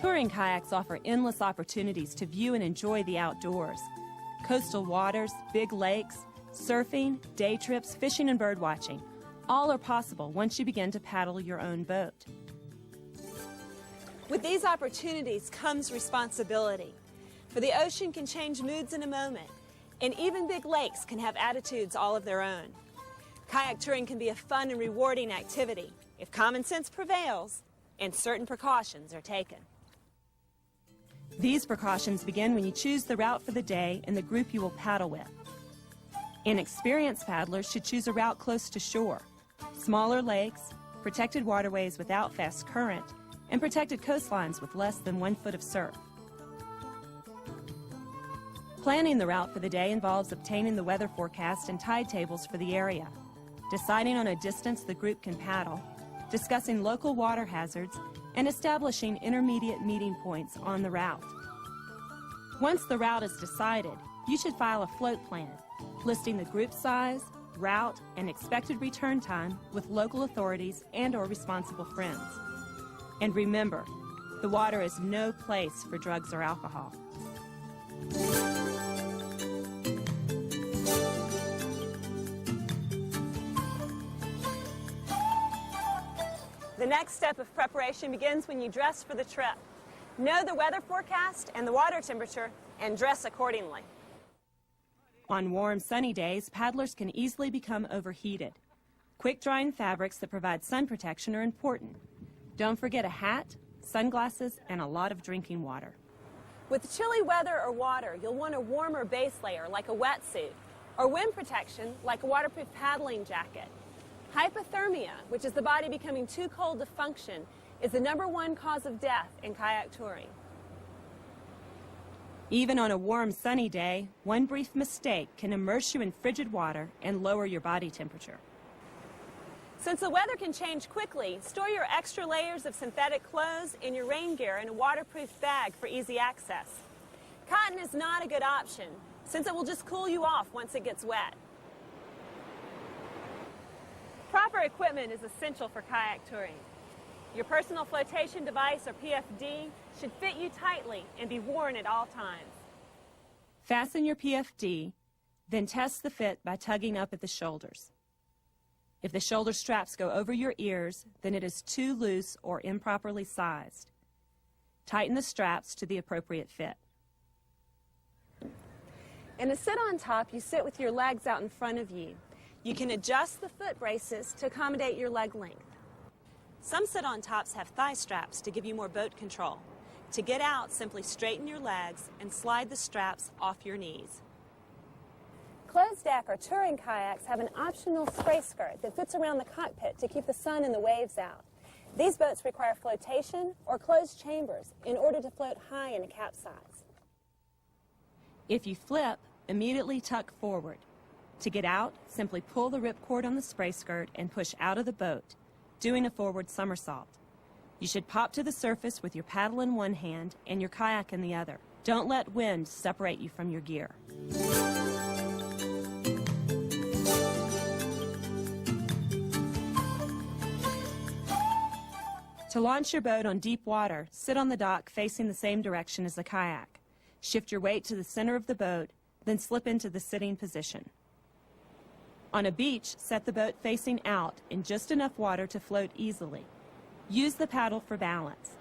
Touring kayaks offer endless opportunities to view and enjoy the outdoors. Coastal waters, big lakes, surfing, day trips, fishing, and birdwatching. All are possible once you begin to paddle your own boat. With these opportunities comes responsibility. For the ocean can change moods in a moment, and even big lakes can have attitudes all of their own. Kayak touring can be a fun and rewarding activity if common sense prevails and certain precautions are taken. These precautions begin when you choose the route for the day and the group you will paddle with. Inexperienced paddlers should choose a route close to shore. Smaller lakes, protected waterways without fast current, and protected coastlines with less than 1 foot of surf. Planning the route for the day involves obtaining the weather forecast and tide tables for the area, deciding on a distance the group can paddle, discussing local water hazards, and establishing intermediate meeting points on the route. Once the route is decided, you should file a float plan, listing the group size, route, and expected return time with local authorities and/or responsible friends. And remember, the water is no place for drugs or alcohol. The next step of preparation begins when you dress for the trip. Know the weather forecast and the water temperature and dress accordingly. On warm, sunny days, paddlers can easily become overheated. Quick-drying fabrics that provide sun protection are important. Don't forget a hat, sunglasses, and a lot of drinking water. With chilly weather or water, you'll want a warmer base layer like a wetsuit, or wind protection like a waterproof paddling jacket. Hypothermia, which is the body becoming too cold to function, is the #1 cause of death in kayak touring. Even on a warm, sunny day, one brief mistake can immerse you in frigid water and lower your body temperature. Since the weather can change quickly, store your extra layers of synthetic clothes in your rain gear in a waterproof bag for easy access. Cotton is not a good option, since it will just cool you off once it gets wet. Proper equipment is essential for kayak touring. Your personal flotation device, or PFD, should fit you tightly and be worn at all times. Fasten your PFD, then test the fit by tugging up at the shoulders. If the shoulder straps go over your ears, then it is too loose or improperly sized. Tighten the straps to the appropriate fit. In a sit-on top, you sit with your legs out in front of you. You can adjust the foot braces to accommodate your leg length. Some sit-on tops have thigh straps to give you more boat control. To get out, simply straighten your legs and slide the straps off your knees. Closed deck or touring kayaks have an optional spray skirt that fits around the cockpit to keep the sun and the waves out. These boats require flotation or closed chambers in order to float high in a capsize. If you flip, immediately tuck forward. To get out, simply pull the ripcord on the spray skirt and push out of the boat, doing a forward somersault. You should pop to the surface with your paddle in one hand and your kayak in the other. Don't let wind separate you from your gear. To launch your boat on deep water, sit on the dock facing the same direction as the kayak. Shift your weight to the center of the boat, then slip into the sitting position. On a beach, set the boat facing out in just enough water to float easily. Use the paddle for balance.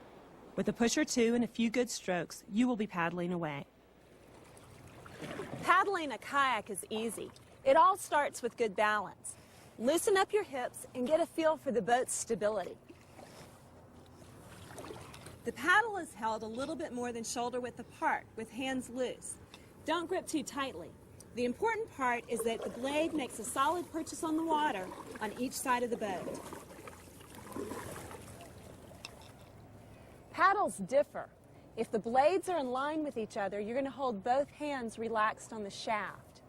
With a push or two and a few good strokes, you will be paddling away. Paddling a kayak is easy. It all starts with good balance. Loosen up your hips and get a feel for the boat's stability. The paddle is held a little bit more than shoulder width apart, with hands loose. Don't grip too tightly. The important part is that the blade makes a solid purchase on the water on each side of the boat. Paddles differ. If the blades are in line with each other, you're going to hold both hands relaxed on the shaft.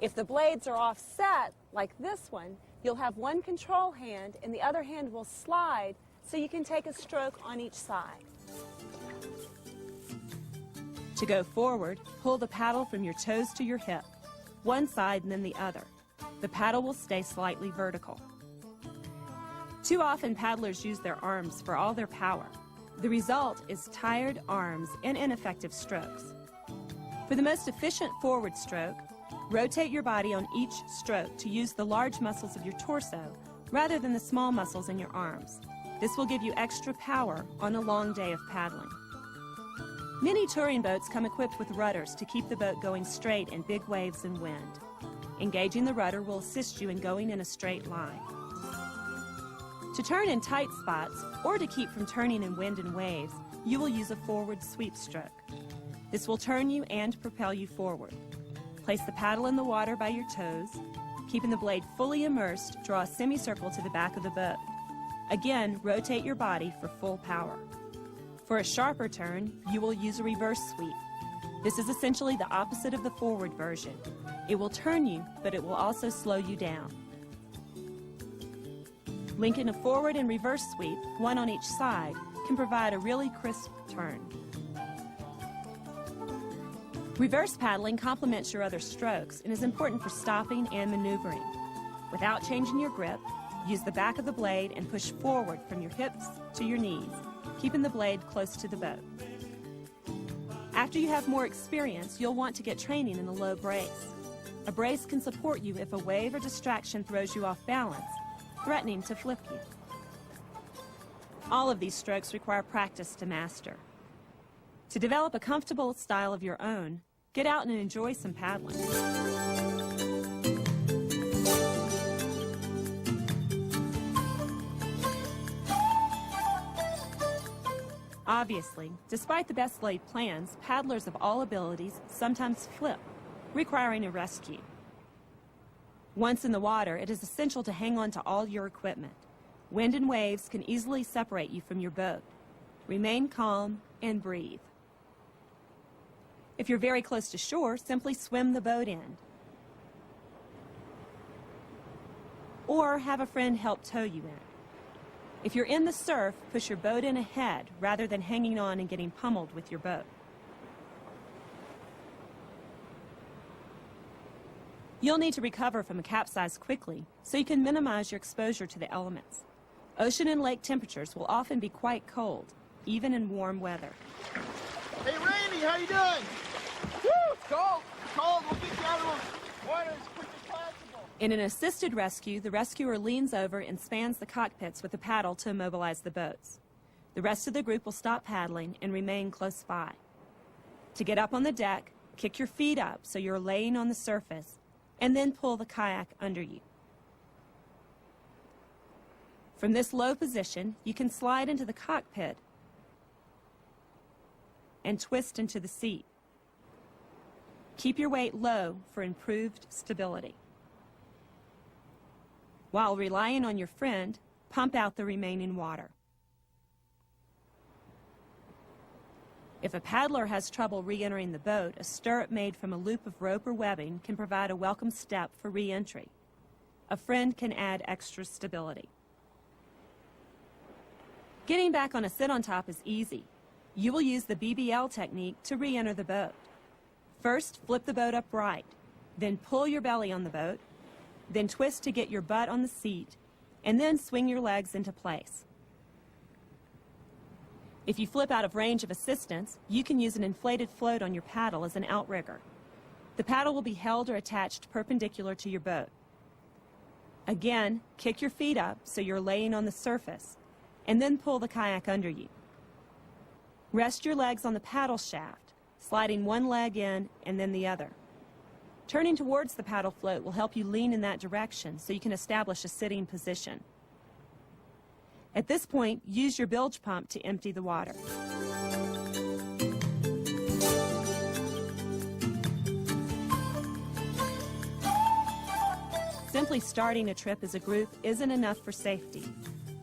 If the blades are offset, like this one, you'll have one control hand and the other hand will slide so you can take a stroke on each side. To go forward, pull the paddle from your toes to your hip, one side and then the other. The paddle will stay slightly vertical. Too often paddlers use their arms for all their power. The result is tired arms and ineffective strokes. For the most efficient forward stroke, rotate your body on each stroke to use the large muscles of your torso rather than the small muscles in your arms. This will give you extra power on a long day of paddling. Many touring boats come equipped with rudders to keep the boat going straight in big waves and wind. Engaging the rudder will assist you in going in a straight line. To turn in tight spots, or to keep from turning in wind and waves, you will use a forward sweep stroke. This will turn you and propel you forward. Place the paddle in the water by your toes. Keeping the blade fully immersed, draw a semicircle to the back of the boat. Again, rotate your body for full power. For a sharper turn, you will use a reverse sweep. This is essentially the opposite of the forward version. It will turn you, but it will also slow you down. Linking a forward and reverse sweep, one on each side, can provide a really crisp turn. Reverse paddling complements your other strokes and is important for stopping and maneuvering. Without changing your grip, use the back of the blade and push forward from your hips to your knees, keeping the blade close to the boat. After you have more experience, you'll want to get training in a low brace. A brace can support you if a wave or distraction throws you off balance, threatening to flip you. All of these strokes require practice to master. To develop a comfortable style of your own, get out and enjoy some paddling. Obviously, despite the best laid plans, paddlers of all abilities sometimes flip, requiring a rescue. Once in the water, it is essential to hang on to all your equipment. Wind and waves can easily separate you from your boat. Remain calm and breathe. If you're very close to shore, simply swim the boat in. Or have a friend help tow you in. If you're in the surf, push your boat in ahead rather than hanging on and getting pummeled with your boat. You'll need to recover from a capsize quickly, so you can minimize your exposure to the elements. Ocean and lake temperatures will often be quite cold, even in warm weather. Hey, Randy, how you doing? Woo, it's cold. It's cold. We'll get you out of the water as quick as possible. In an assisted rescue, the rescuer leans over and spans the cockpits with a paddle to immobilize the boats. The rest of the group will stop paddling and remain close by. To get up on the deck, kick your feet up so you're laying on the surface, and then pull the kayak under you. From this low position, you can slide into the cockpit and twist into the seat. Keep your weight low for improved stability. While relying on your friend, pump out the remaining water. If a paddler has trouble re-entering the boat, a stirrup made from a loop of rope or webbing can provide a welcome step for re-entry. A friend can add extra stability. Getting back on a sit-on-top is easy. You will use the BBL technique to re-enter the boat. First, flip the boat upright, then pull your belly on the boat, then twist to get your butt on the seat, and then swing your legs into place. If you flip out of range of assistance, you can use an inflated float on your paddle as an outrigger. The paddle will be held or attached perpendicular to your boat. Again, kick your feet up so you're laying on the surface, and then pull the kayak under you. Rest your legs on the paddle shaft, sliding one leg in and then the other. Turning towards the paddle float will help you lean in that direction so you can establish a sitting position. At this point, use your bilge pump to empty the water. Simply starting a trip as a group isn't enough for safety.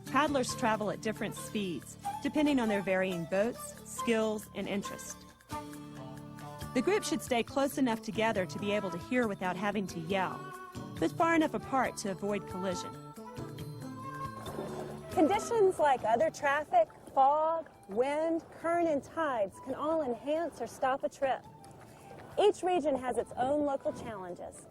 Paddlers travel at different speeds, depending on their varying boats, skills, and interest. The group should stay close enough together to be able to hear without having to yell, but far enough apart to avoid collision. Conditions like other traffic, fog, wind, current, and tides can all enhance or stop a trip. Each region has its own local challenges.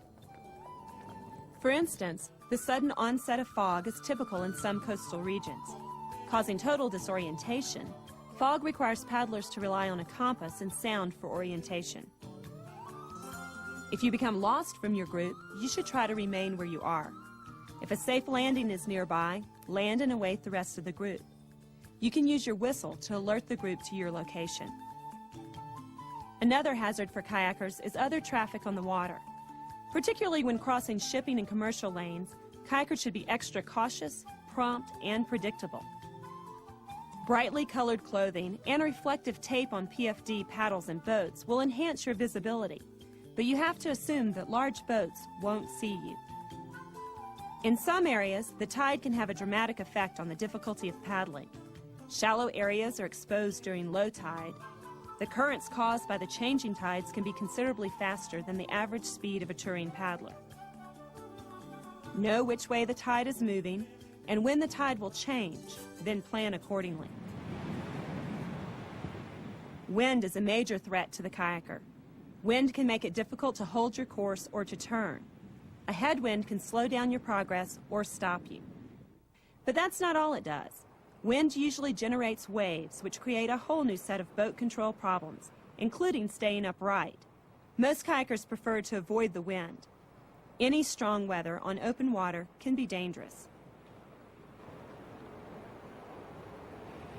For instance, the sudden onset of fog is typical in some coastal regions. Causing total disorientation, Fog requires paddlers to rely on a compass and sound for orientation. If you become lost from your group, you should try to remain where you are. If a safe landing is nearby, land and await the rest of the group. You can use your whistle to alert the group to your location. Another hazard for kayakers is other traffic on the water. Particularly when crossing shipping and commercial lanes, kayakers should be extra cautious, prompt, and predictable. Brightly colored clothing and reflective tape on PFD paddles and boats will enhance your visibility, but you have to assume that large boats won't see you. In some areas, the tide can have a dramatic effect on the difficulty of paddling. Shallow areas are exposed during low tide. The currents caused by the changing tides can be considerably faster than the average speed of a touring paddler. Know which way the tide is moving and when the tide will change, then plan accordingly. Wind is a major threat to the kayaker. Wind can make it difficult to hold your course or to turn. A headwind can slow down your progress or stop you. But that's not all it does. Wind usually generates waves, which create a whole new set of boat control problems, including staying upright. Most kayakers prefer to avoid the wind. Any strong weather on open water can be dangerous.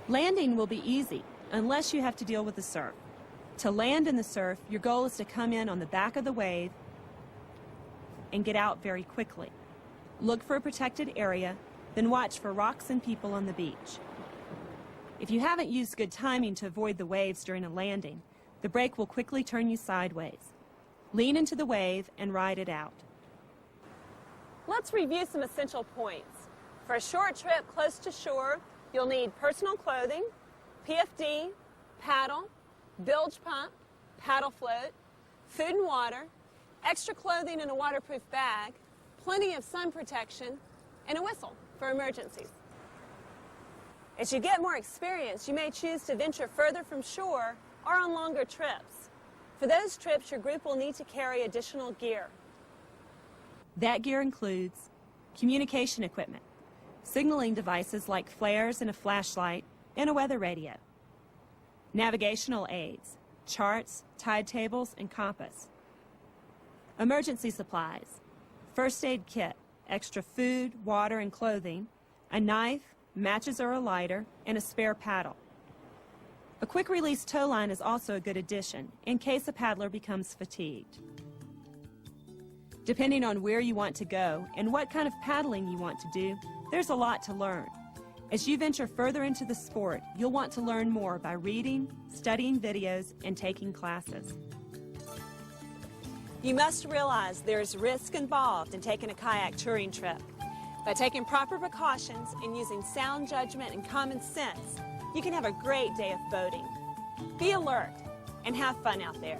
Landing will be easy, unless you have to deal with the surf. To land in the surf, your goal is to come in on the back of the wave and get out very quickly. Look for a protected area, then watch for rocks and people on the beach. If you haven't used good timing to avoid the waves during a landing, the break will quickly turn you sideways. Lean into the wave and ride it out. Let's review some essential points. For a short trip close to shore, you'll need personal clothing, PFD, paddle, bilge pump, paddle float, food and water, extra clothing in a waterproof bag, plenty of sun protection, and a whistle for emergencies. As you get more experience, you may choose to venture further from shore or on longer trips. For those trips, your group will need to carry additional gear. That gear includes communication equipment, signaling devices like flares and a flashlight, and a weather radio. Navigational aids, charts, tide tables, and compass. Emergency supplies, first aid kit, extra food, water, and clothing, a knife, matches or a lighter, and a spare paddle. A quick-release tow line is also a good addition in case a paddler becomes fatigued. Depending on where you want to go and what kind of paddling you want to do, there's a lot to learn. As you venture further into the sport, you'll want to learn more by reading, studying videos, and taking classes. You must realize there's risk involved in taking a kayak touring trip. By taking proper precautions and using sound judgment and common sense, you can have a great day of boating. Be alert and have fun out there.